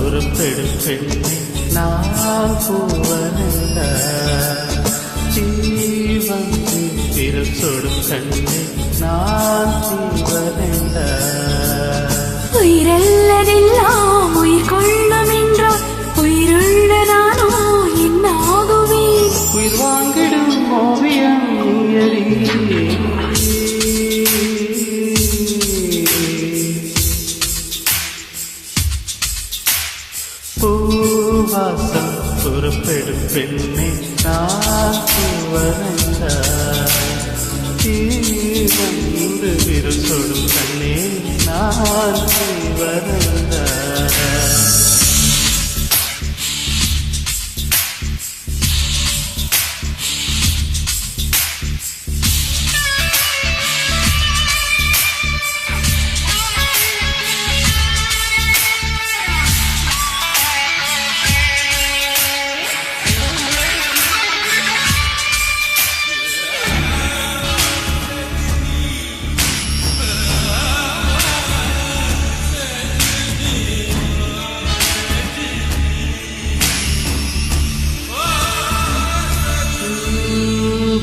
பொறுப்பெடும் பெண்ணே நான் பூவனல்ல ஜீவந்து திறச்சொடும் கண்ணே நான் ஜீவனல்ல உயிரல்லதெல்லாம் உயிர் கொள்ளும் என்றால் உயிருள்ள நானோ என்னாகுவேன் உயிர் வாங்கிடும் ஓவியம் நீயடி பூவாசம் பொறுப்பெடும் பெண்ணே நான் பூவனல்ல ஜீவந்து விருசொடும் கண்ணே நான் ஜீவனல்ல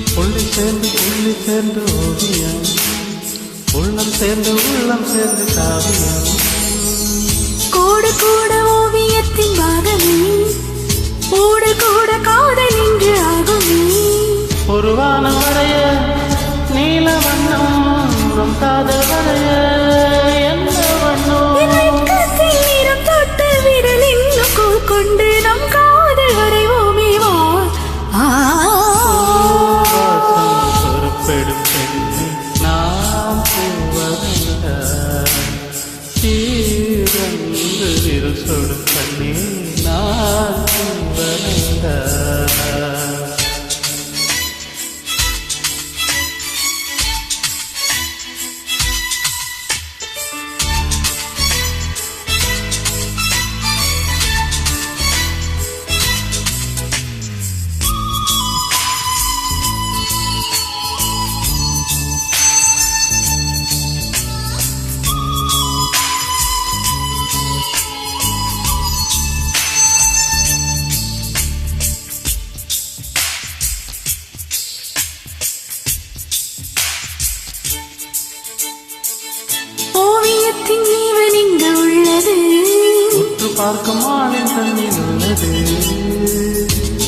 புள்ளி சேர்ந்து ஓவியம் உள்ளம் சேர்ந்து காவியம் கூட கூட ஓவியத்தின் பாகமே கூட கூட காதல் என்று ஆகுமே ஒரு வானம் வரைய நீல வண்ணம் நம் காதல் வரைய என்ன வண்ணம் நீரம் தொட்டு விரல் இன்னும் கொண்டு நம் காதல் வரைவோமே வா பொறுப்பெடும் பெண்ணே நாம் பூவனல்ல ஜீவந்து விருசொடும் கண்ணே நான் பூவனல்ல ஓவியத்தின் ஜீவன் இங்கு உள்ளது உற்று பார்க்கும் ஆளின் தன்னில் உள்ளது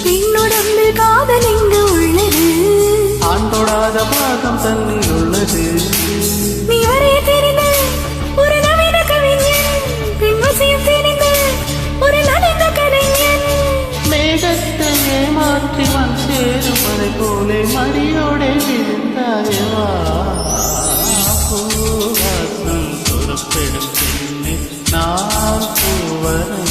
பெண்ணுடம்பில் காதல் இங்கு உள்ளது ஆண் தொடாத பாகம் தன்னில் உள்ளது நீ வரைய தெரிந்த ஒரு நவீன கவிஞன் பெண் வசியம் தெரிந்த ஒரு நலிந்த கலைஞன் மேகத்தை ஏமாற்றி மண் சேரும் மலை போலே மடியோടെ விழுந்தாயவா பூவாசம் பொறுப்பெடும் பெண்ணே நான் பூவனல்ல